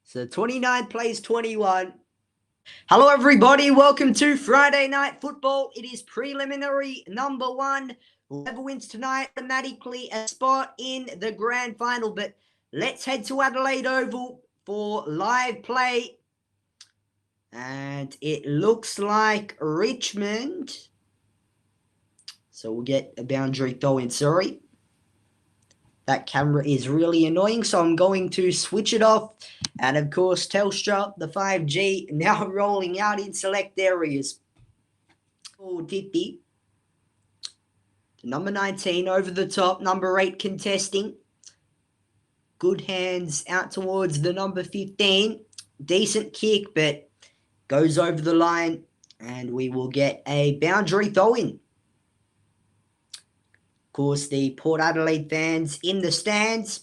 So 29 plays 21. Hello, everybody. Welcome to Friday Night Football. It is preliminary number one. Whoever wins tonight automatically a spot in the grand final. But let's head to Adelaide Oval for live play. And it looks like Richmond. So we'll get a boundary throw in. Sorry. That camera is really annoying, so I'm going to switch it off. And of course, Telstra, the 5G, now rolling out in select areas. 450. Number 19 over the top. Number 8 contesting. Good hands out towards the number 15. Decent kick, but goes over the line. And we will get a boundary throw-in. Of course, the Port Adelaide fans in the stands.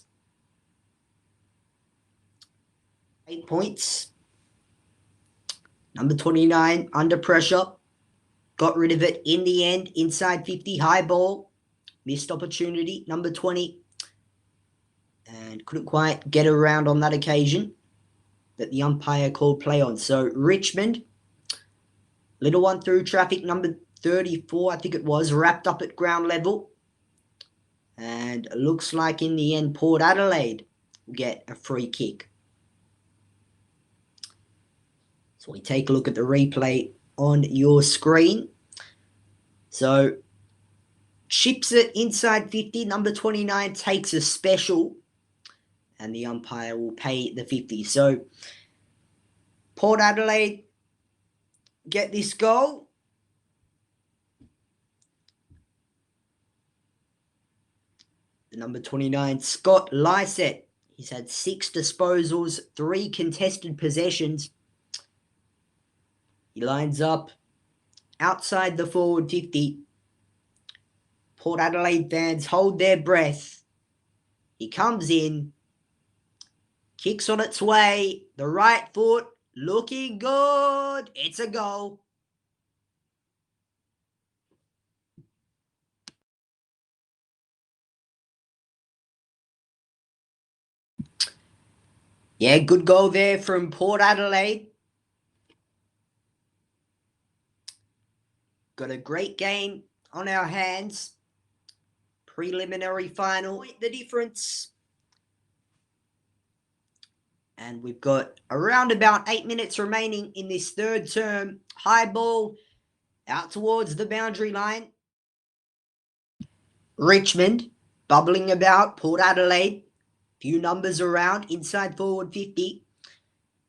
8 points. Number 29, under pressure. Got rid of it in the end. Inside 50, high ball. Missed opportunity. Number 20. And couldn't quite get around on that occasion that the umpire called play on. So Richmond. Little one through traffic. Number 34, I think it was. Wrapped up at ground level. And it looks like in the end, Port Adelaide will get a free kick. So we take a look at the replay on your screen. So chips it inside 50. Number 29 takes a special. And the umpire will pay the 50. So Port Adelaide get this goal. The number 29, Scott Lysett. He's had 6 disposals, 3 contested possessions. He lines up outside the forward 50. Port Adelaide fans hold their breath. He comes in. Kicks on its way. The right foot looking good. It's a goal. Yeah, good goal there from Port Adelaide. Got a great game on our hands. Preliminary final. The difference. And we've got around about 8 minutes remaining in this third term. High ball out towards the boundary line. Richmond bubbling about. Port Adelaide. Few numbers around. Inside forward 50.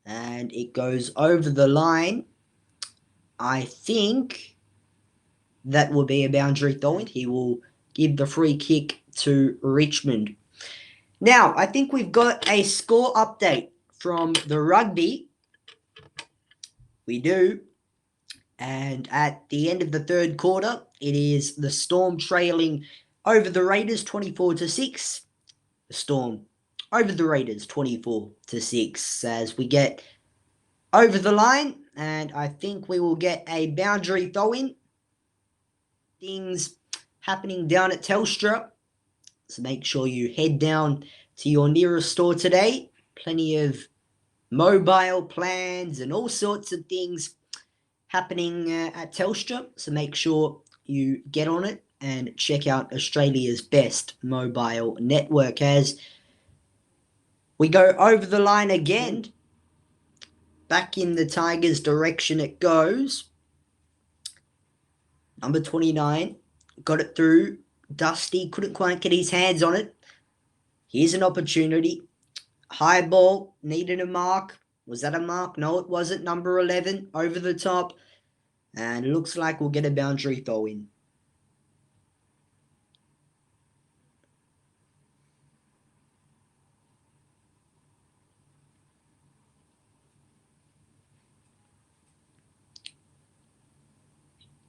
And it goes over the line. I think that will be a boundary throw-in. He will give the free kick to Richmond. Now, I think we've got a score update from the rugby. We do. And at the end of the third quarter, it is the Storm trailing over the Raiders 24-6. The Storm over the Raiders 24-6 as we get over the line. And I think we will get a boundary throw-in. Things happening down at Telstra. So make sure you head down to your nearest store today. Plenty of mobile plans and all sorts of things happening at Telstra. So make sure you get on it and check out Australia's best mobile network as we go over the line again. Back in the Tigers' direction it goes. Number 29 got it through. Dusty couldn't quite get his hands on it. Here's an opportunity. High ball, needed a mark. Was that a mark? No, it wasn't. Number 11 over the top. And it looks like we'll get a boundary throw in.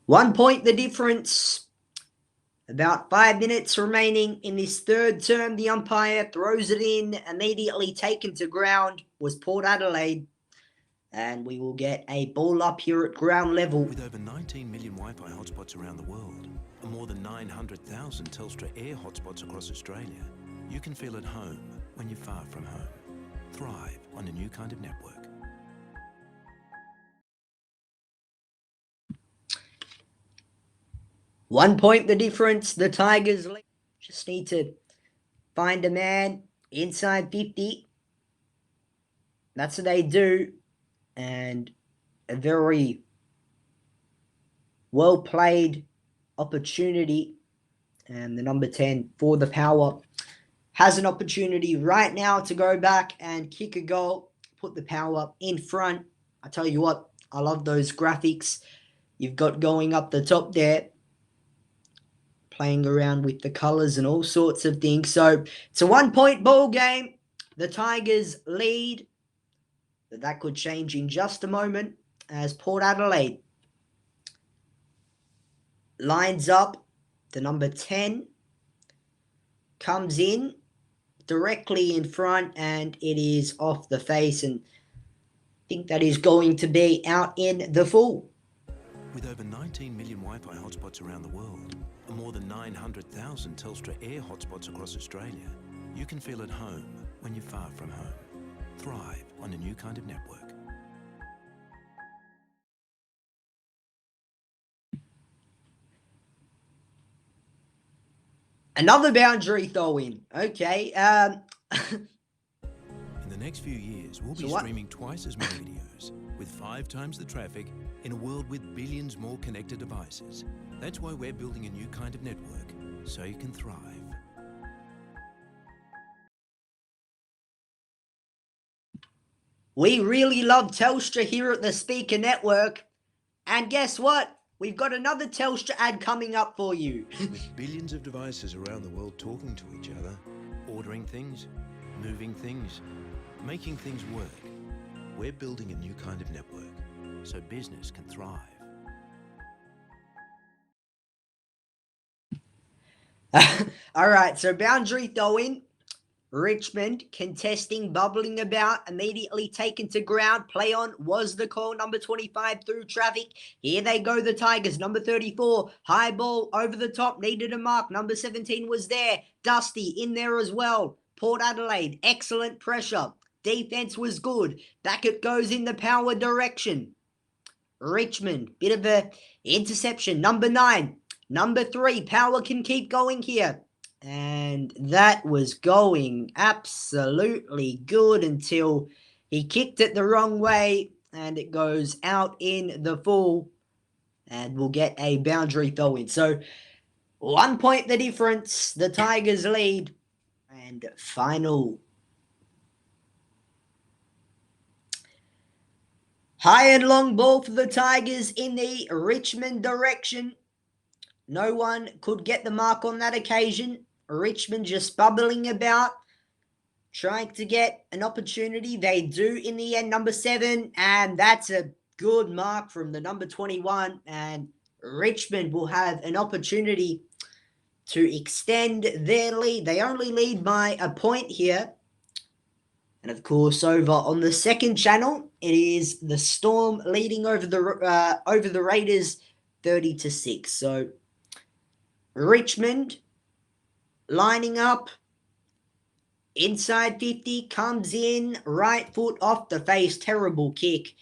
One point the difference. About 5 minutes remaining in this third term. The umpire throws it in. Immediately taken to ground was Port Adelaide. And we will get a ball up here at ground level. With over 19 million Wi-Fi hotspots around the world and more than 900,000 Telstra Air hotspots across Australia, you can feel at home when you're far from home. Thrive on a new kind of network. One point the difference. The Tigers just need to find a man inside 50. That's what they do. And a very well played opportunity. And the number 10 for the Power has an opportunity right now to go back and kick a goal, put the Power in front. I tell you what, I love those graphics you've got going up the top there, playing around with the colours and all sorts of things. So it's a 1 point ball game. The Tigers lead, but that could change in just a moment as Port Adelaide lines up. The number 10 comes in directly in front, and it is off the face, and I think that is going to be out in the full. With over 19 million Wi-Fi hotspots around the world and more than 900,000 Telstra Air hotspots across Australia, you can feel at home when you're far from home. Thrive on a new kind of network. Another boundary throw in. Okay. In the next few years, we'll be So streaming twice as many videos with 5 times the traffic in a world with billions more connected devices. That's why we're building a new kind of network so you can thrive. We really love Telstra here at the Speaker Network. And guess what? We've got another Telstra ad coming up for you. With billions of devices around the world talking to each other, ordering things, moving things, making things work, we're building a new kind of network so business can thrive. All right, so boundary throw-in. Richmond contesting, bubbling about, immediately taken to ground. Play on was the call. Number 25 through traffic. Here they go, the Tigers. Number 34, high ball over the top, needed a mark. Number 17 was there. Dusty in there as well. Port Adelaide, excellent pressure. Defense was good. Back it goes in the Power direction. Richmond, bit of a interception. Number 9, number 3, Power can keep going here. And that was going absolutely good until he kicked it the wrong way, and it goes out in the full, and we'll get a boundary throw in. So 1 point the difference, the Tigers lead, and final. High and long ball for the Tigers in the Richmond direction. No one could get the mark on that occasion. Richmond just bubbling about, trying to get an opportunity. They do in the end, number 7, and that's a good mark from the number 21, and Richmond will have an opportunity to extend their lead. They only lead by a point here. And of course, over on the second channel, it is the Storm leading over the Raiders 30-6. So Richmond lining up inside 50, comes in, right foot off the face, terrible kick,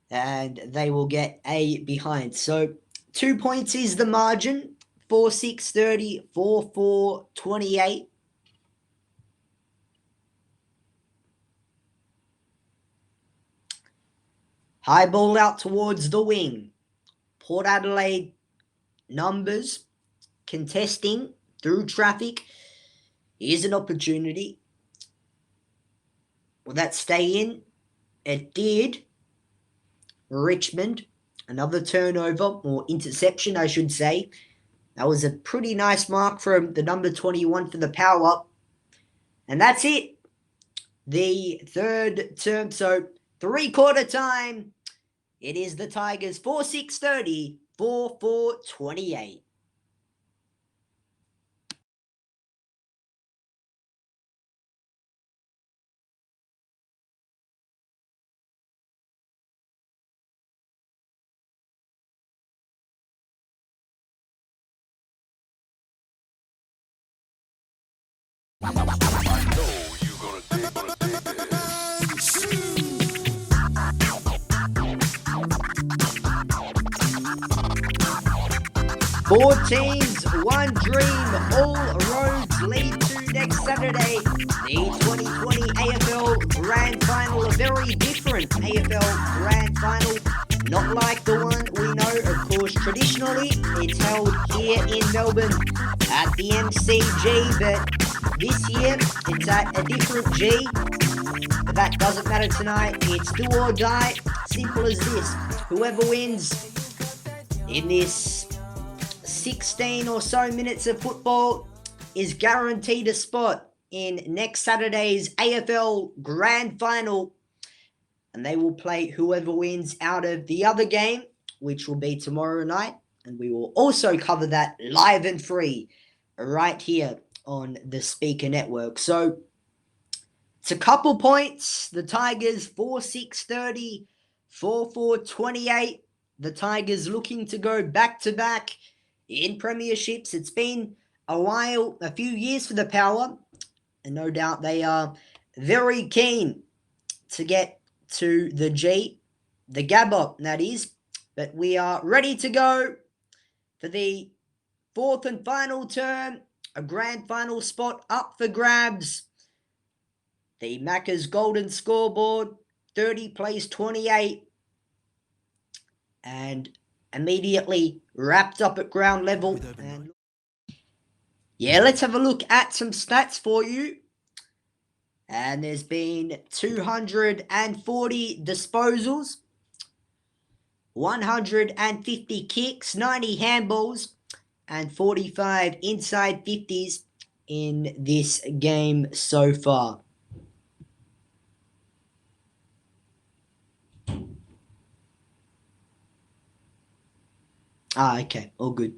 and they will get a behind. So 2 points is the margin, 4-6-30, 4-4-28. High ball out towards the wing. Port Adelaide numbers contesting through traffic. Here's an opportunity. Will that stay in? It did. Richmond, another turnover, or interception, I should say. That was a pretty nice mark from the number 21 for the Power. And that's it. The third term, so 3/4 time. It is the Tigers 4-6-30, 4-4-28. I know you're gonna dig 4 teams, 1 dream, all roads lead to next Saturday, the 2020 AFL Grand Final, a very different AFL Grand Final, not like the one we know, of course. Traditionally, it's held here in Melbourne at the MCG, but this year it's at a different G. But that doesn't matter tonight. It's do or die. Simple as this. Whoever wins in this 16 or so minutes of football is guaranteed a spot in next Saturday's AFL Grand Final. And they will play whoever wins out of the other game, which will be tomorrow night. And we will also cover that live and free right here on the Speaker Network. So it's a couple points. The Tigers 4-6-30, 4-4-28. The Tigers looking to go back-to-back in premierships. It's been a while, a few years for the Power. And no doubt they are very keen to get to the G, the Gabba, that is. But we are ready to go for the fourth and final term. A grand final spot up for grabs. The Macca's Golden Scoreboard, 30 plays 28. And immediately wrapped up at ground level. And yeah, let's have a look at some stats for you. And there's been 240 disposals, 150 kicks, 90 handballs, and 45 inside 50s in this game so far. Okay, all good.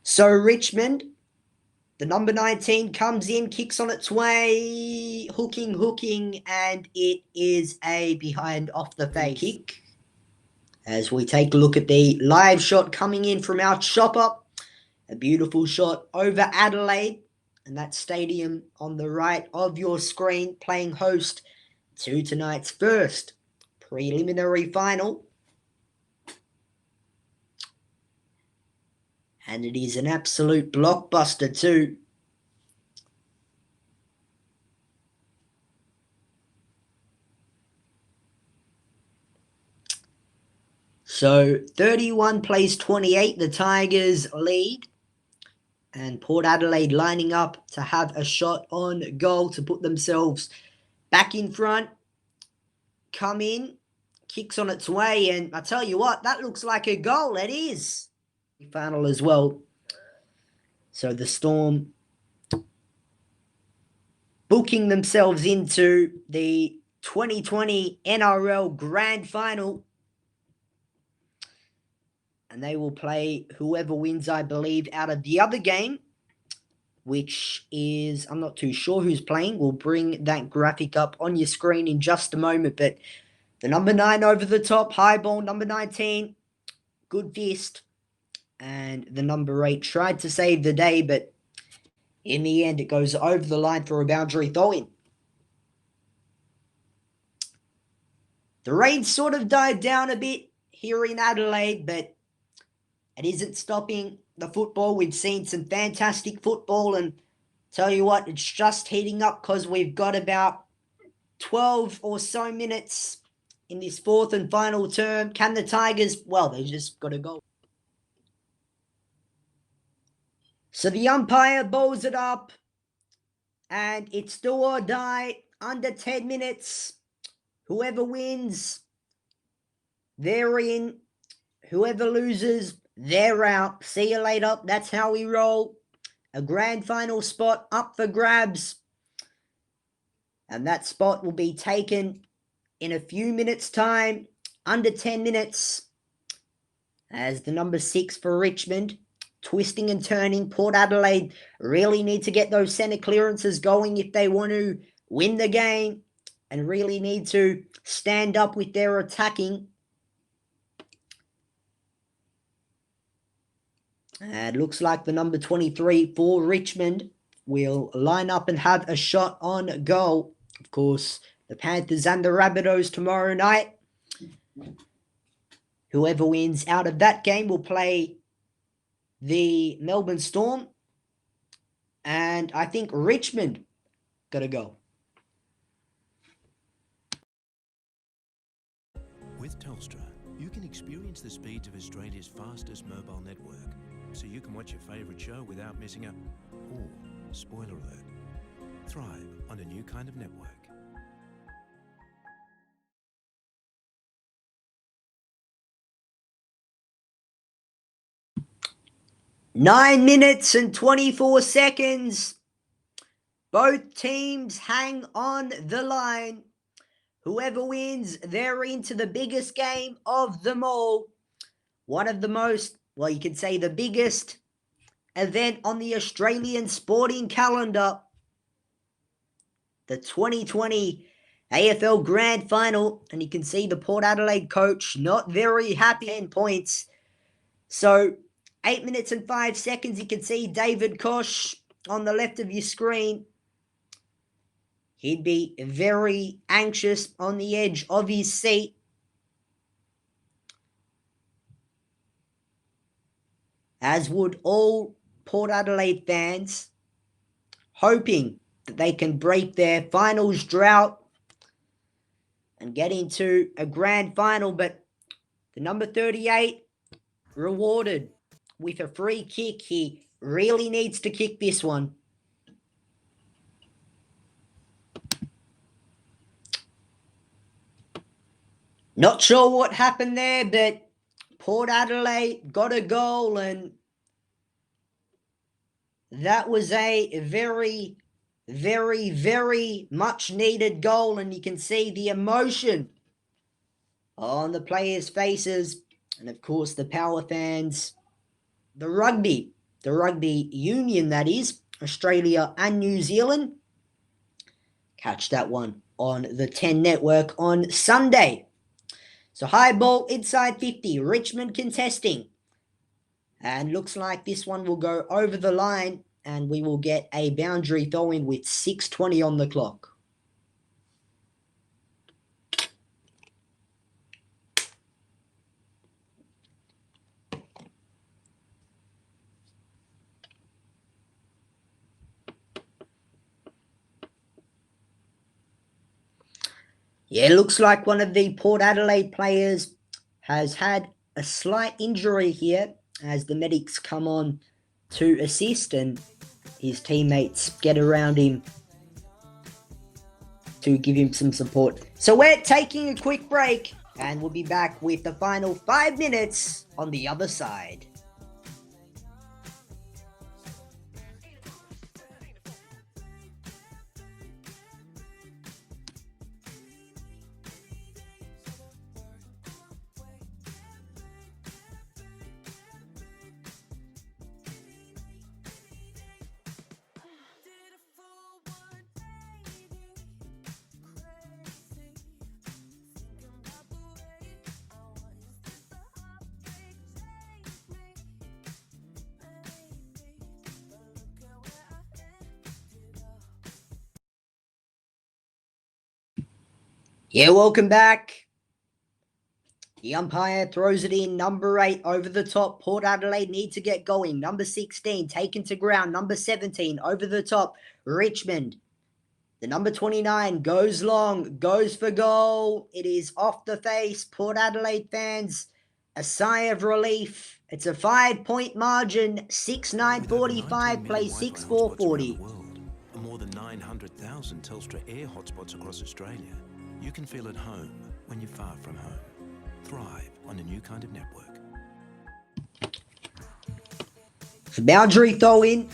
So Richmond, the number 19 comes in, kicks on its way, hooking, and it is a behind off the face kick. As we take a look at the live shot coming in from our chopper, a beautiful shot over Adelaide, and that stadium on the right of your screen playing host to tonight's first preliminary final. And it is an absolute blockbuster too. So 31 plays 28, the Tigers lead. And Port Adelaide lining up to have a shot on goal to put themselves back in front. Come in, kicks on its way, and I tell you what, that looks like a goal. It is. Final as well. So the Storm booking themselves into the 2020 NRL Grand Final. And they will play whoever wins, I believe, out of the other game, which is, I'm not too sure who's playing. We'll bring that graphic up on your screen in just a moment. But the number 9 over the top, high ball, number 19, good fist. And the number 8 tried to save the day, but in the end, it goes over the line for a boundary throw-in. The rain sort of died down a bit here in Adelaide, but it isn't stopping the football. We've seen some fantastic football, and tell you what, it's just heating up because we've got about 12 or so minutes in this fourth and final term. Can the Tigers, well, they just got to go. So the umpire bowls it up, and it's do or die, under 10 minutes. Whoever wins, they're in. Whoever loses, they're out. See you later. That's how we roll. A grand final spot up for grabs. And that spot will be taken in a few minutes' time, under 10 minutes, as the number 6 for Richmond. Twisting and turning. Port Adelaide really need to get those centre clearances going if they want to win the game, and really need to stand up with their attacking. And it looks like the number 23 for Richmond will line up and have a shot on goal. Of course, the Panthers and the Rabbitohs tomorrow night. Whoever wins out of that game will play the Melbourne Storm. And I think Richmond got to go. With Telstra, you can experience the speeds of Australia's fastest mobile network, so you can watch your favourite show without missing a... Oh, spoiler alert. Thrive on a new kind of network. Nine minutes and 24 seconds. Both teams hang on the line. Whoever wins, they're into the biggest game of them all. One of the most, well, you could say the biggest event on the Australian sporting calendar. The 2020 AFL Grand Final. And you can see the Port Adelaide coach not very happy in points. So 8 minutes and 5 seconds, you can see David Koch on the left of your screen. He'd be very anxious on the edge of his seat. As would all Port Adelaide fans, hoping that they can break their finals drought and get into a grand final. But the number 38 rewarded with a free kick. He really needs to kick this one. Not sure what happened there, but Port Adelaide got a goal, and that was a very, very, very much needed goal. And you can see the emotion on the players' faces, and of course the Power fans, the rugby union, that is, Australia and New Zealand. Catch that one on the 10 network on Sunday. So high ball inside 50, Richmond contesting. And looks like this one will go over the line, and we will get a boundary throw-in with 6:20 on the clock. Yeah, looks like one of the Port Adelaide players has had a slight injury here as the medics come on to assist and his teammates get around him to give him some support. So we're taking a quick break and we'll be back with the final 5 minutes on the other side. Yeah, welcome back. The umpire throws it in. Number 8 over the top. Port Adelaide need to get going. Number 16 taken to ground. Number 17 over the top. Richmond. The number 29 goes long, goes for goal. It is off the face. Port Adelaide fans, a sigh of relief. It's a 5-point margin. 6-9-45 plays 6-4-40. More than 900,000 Telstra Air hotspots across Australia. You can feel at home when you're far from home. Thrive on a new kind of network. Boundary throw in.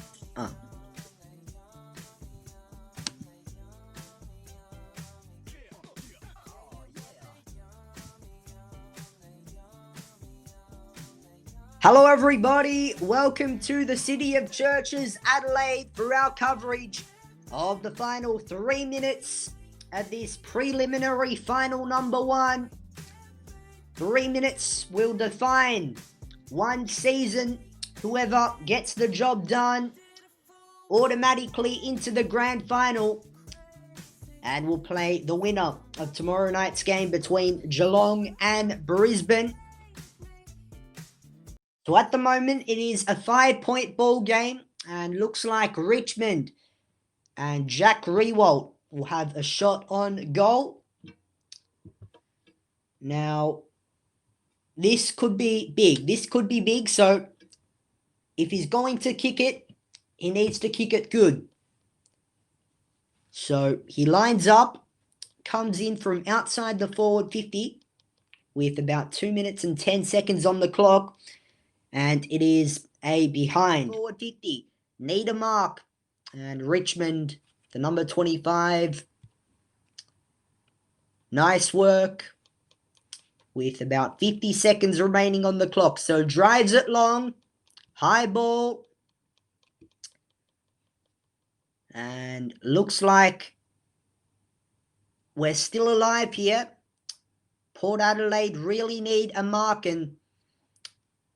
Hello everybody, welcome to the City of Churches, Adelaide, for our coverage of the final 3 minutes at this preliminary final number 1. 3 minutes will define one season. Whoever gets the job done automatically into the grand final and will play the winner of tomorrow night's game between Geelong and Brisbane. So at the moment, it is a 5-point ball game, and looks like Richmond and Jack Rewalt will have a shot on goal. Now, this could be big. This could be big, so if he's going to kick it, he needs to kick it good. So he lines up, comes in from outside the forward 50 with about 2 minutes and 10 seconds on the clock, and it is a behind. Forward 50, need a mark, and Richmond, the number 25, nice work with about 50 seconds remaining on the clock. So drives it long, high ball, and looks like we're still alive here. Port Adelaide really need a mark and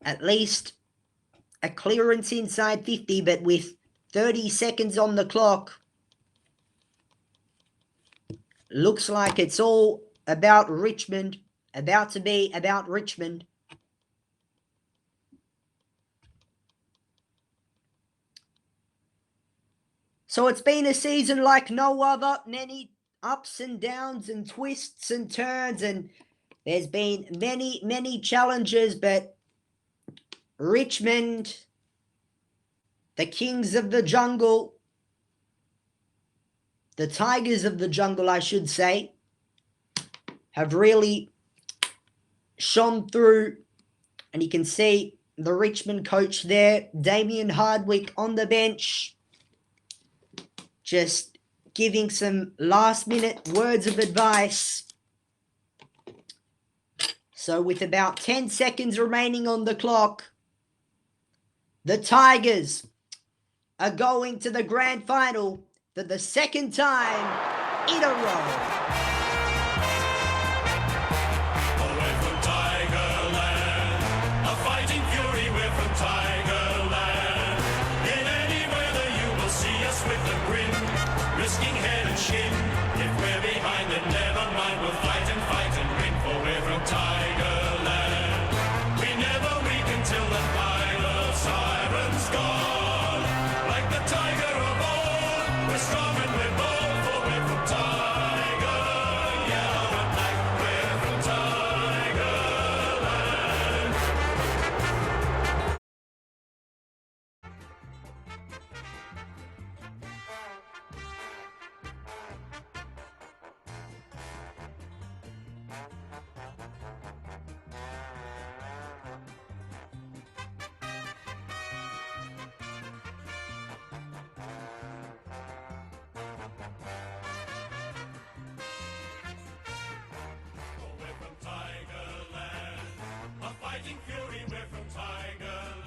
at least a clearance inside 50, but with 30 seconds on the clock, looks like it's all about Richmond, about to be about Richmond. So it's been a season like no other, many ups and downs and twists and turns, and there's been many challenges, but Richmond, the kings of the jungle, the tigers of the jungle, I should say, have really shone through, and you can see the Richmond coach there, Damien Hardwick, on the bench, just giving some last-minute words of advice. So with about 10 seconds remaining on the clock, the Tigers are going to the grand final for the second time in a row.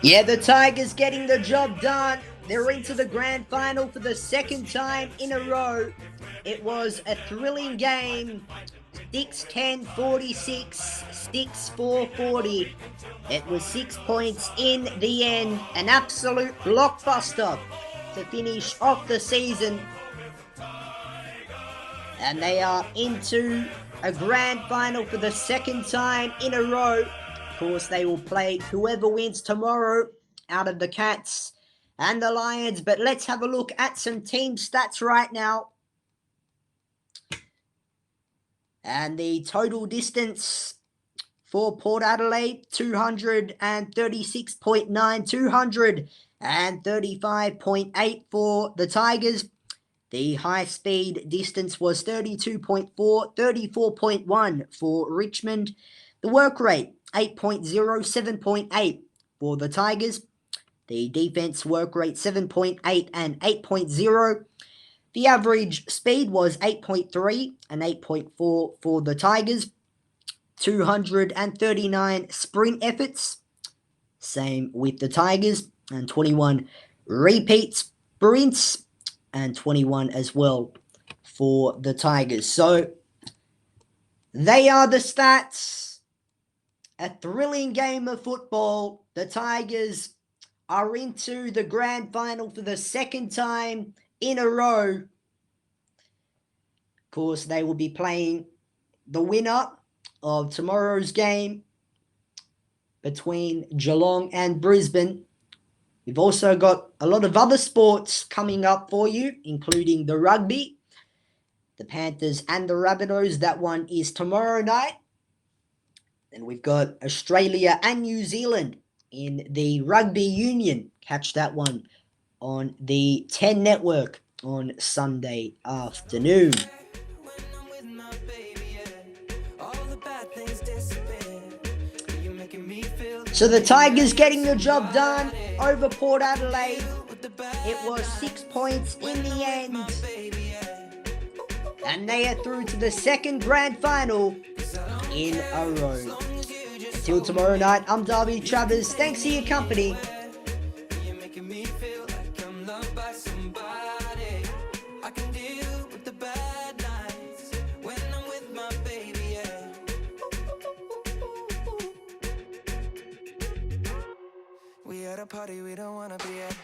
Yeah, the Tigers getting the job done. They're into the grand final for the second time in a row. It was a thrilling game. 6-10-46, 6-4-40. It was 6 points in the end. An absolute blockbuster to finish off the season. And they are into a grand final for the second time in a row. Of course, they will play whoever wins tomorrow out of the Cats and the Lions. But let's have a look at some team stats right now. And the total distance for Port Adelaide, 236.9, 235.8 for the Tigers. The high-speed distance was 32.4, 34.1 for Richmond. The work rate, 8.0, 7.8 for the Tigers. The defense work rate, 7.8 and 8.0. The average speed was 8.3 and 8.4 for the Tigers. 239 sprint efforts, same with the Tigers, and 21 repeat sprints, and 21 as well for the Tigers. So they are the stats. A thrilling game of football. The Tigers are into the grand final for the second time in a row. Of course, they will be playing the winner of tomorrow's game between Geelong and Brisbane. We've also got a lot of other sports coming up for you, including the rugby, the Panthers and the Rabbitohs. That one is tomorrow night. Then we've got Australia and New Zealand in the Rugby Union. Catch that one on the 10 network on Sunday afternoon. So the Tigers getting the job done over Port Adelaide. It was 6 points in the end. And they are through to the second grand final in a row. Until tomorrow night, I'm Darby Travers. Thanks for your company. We at a party we don't wanna be at.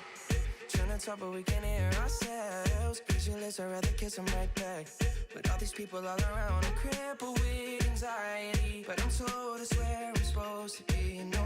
Trying to talk but we can't hear ourselves. Pictureless, I'd rather kiss them right back. But all these people all around, I'm crippled with anxiety. But I'm told it's where I'm supposed to be. You know